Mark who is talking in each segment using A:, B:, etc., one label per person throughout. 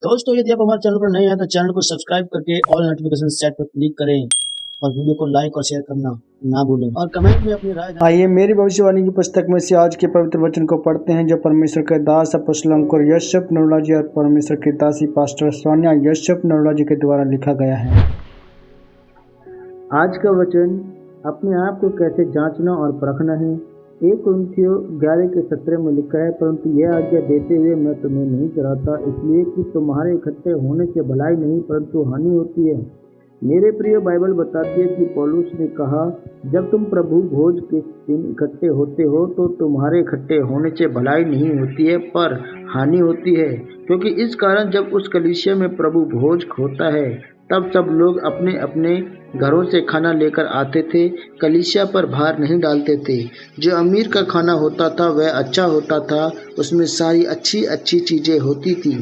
A: दोस्तों, यदि आप हमारे चैनल पर नए हैं तो चैनल को सब्सक्राइब करके ऑल नोटिफिकेशन सेट पर क्लिक करें और वीडियो को लाइक और शेयर करना ना भूलें और कमेंट में अपनी राय।
B: आइए मेरी भविष्यवाणी की पुस्तक में से आज के पवित्र वचन को पढ़ते हैं, जो परमेश्वर के दास अपोस्तल अंकुर यशप नरोला जी और परमेश्वर की दासी पास्टर सोनिया यशप नरोला जी के द्वारा लिखा गया है। आज का वचन अपने आप को कैसे जांचना और परखना है। 1 कुरिन्थियों 11:17 में लिखा है, परंतु यह आज्ञा देते हुए मैं तुम्हें नहीं कराता, इसलिए कि तुम्हारे इकट्ठे होने से भलाई नहीं परंतु हानि होती है। मेरे प्रिय, बाइबल बताती है कि पौलुस ने कहा, जब तुम प्रभु भोज के दिन इकट्ठे होते हो तो तुम्हारे इकट्ठे होने से भलाई नहीं होती है पर हानि होती है, क्योंकि इस कारण जब उस कलीसिया में प्रभु भोज होता है तब सब लोग अपने अपने घरों से खाना लेकर आते थे, कलीसिया पर भार नहीं डालते थे। जो अमीर का खाना होता था वह अच्छा होता था, उसमें सारी अच्छी अच्छी चीज़ें होती थी।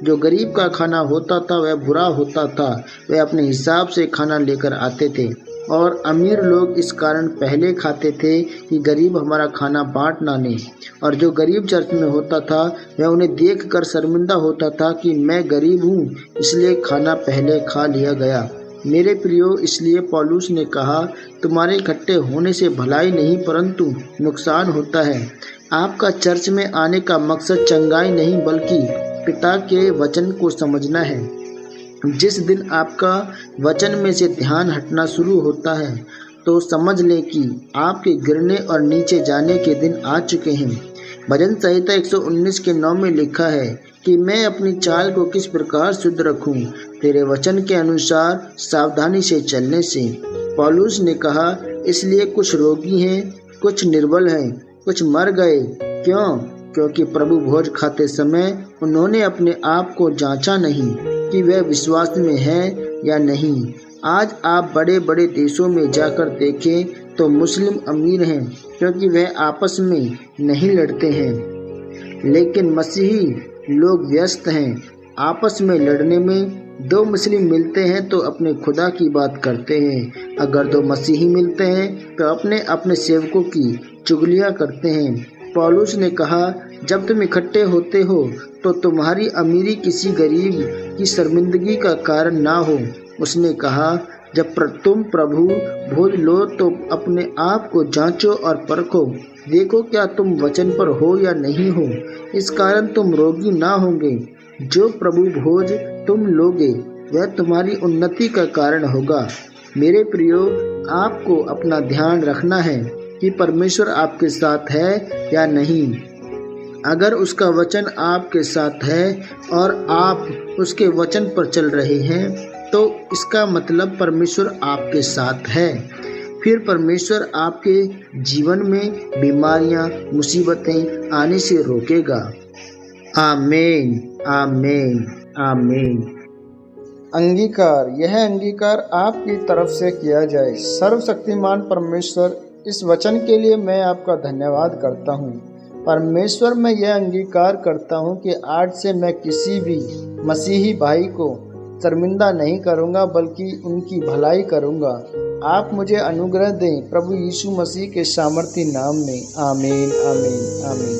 B: जो गरीब का खाना होता था वह बुरा होता था, वह अपने हिसाब से खाना लेकर आते थे। और अमीर लोग इस कारण पहले खाते थे कि गरीब हमारा खाना बांट ना ले, और जो गरीब चर्च में होता था वह उन्हें देखकर शर्मिंदा होता था कि मैं गरीब हूँ, इसलिए खाना पहले खा लिया गया। मेरे प्रियो, इसलिए पौलुस ने कहा, तुम्हारे इकट्ठे होने से भलाई नहीं परंतु नुकसान होता है। आपका चर्च में आने का मकसद चंगाई नहीं बल्कि पिता के वचन को समझना है। जिस दिन आपका वचन में से ध्यान हटना शुरू होता है तो समझ लें कि आपके गिरने और नीचे जाने के दिन आ चुके हैं। भजन संहिता 119:9 में लिखा है कि मैं अपनी चाल को किस प्रकार शुद्ध रखूं, तेरे वचन के अनुसार सावधानी से चलने से। पौलुस ने कहा, इसलिए कुछ रोगी हैं, कुछ निर्बल हैं, कुछ मर गए। क्यों? क्योंकि प्रभु भोज खाते समय उन्होंने अपने आप को जांचा नहीं कि वह विश्वास में है या नहीं। आज आप बड़े बड़े देशों में जाकर देखें तो मुस्लिम अमीर हैं क्योंकि वह आपस में नहीं लड़ते हैं, लेकिन मसीही लोग व्यस्त हैं आपस में लड़ने में। 2 मुस्लिम मिलते हैं तो अपने खुदा की बात करते हैं, अगर 2 मसीही मिलते हैं तो अपने अपने सेवकों की चुगलियाँ करते हैं। पौलुस ने कहा, जब तुम इकट्ठे होते हो तो तुम्हारी अमीरी किसी गरीब की शर्मिंदगी का कारण ना हो। उसने कहा, जब तुम प्रभु भोज लो तो अपने आप को जांचो और परखो, देखो क्या तुम वचन पर हो या नहीं हो, इस कारण तुम रोगी ना होंगे। जो प्रभु भोज तुम लोगे वह तुम्हारी उन्नति का कारण होगा। मेरे प्रियो, आपको अपना ध्यान रखना है कि परमेश्वर आपके साथ है या नहीं। अगर उसका वचन आपके साथ है और आप उसके वचन पर चल रहे हैं तो इसका मतलब परमेश्वर आपके साथ है। फिर परमेश्वर आपके जीवन में बीमारियां, मुसीबतें आने से रोकेगा। आमीन, आमीन, आमीन। अंगीकार, यह अंगीकार आपकी तरफ से किया जाए। सर्वशक्तिमान परमेश्वर, इस वचन के लिए मैं आपका धन्यवाद करता हूँ। परमेश्वर, मैं यह अंगीकार करता हूँ कि आज से मैं किसी भी मसीही भाई को शर्मिंदा नहीं करूँगा बल्कि उनकी भलाई करूँगा। आप मुझे अनुग्रह दें प्रभु यीशु मसीह के सामर्थी नाम में। आमीन, आमीन, आमीन।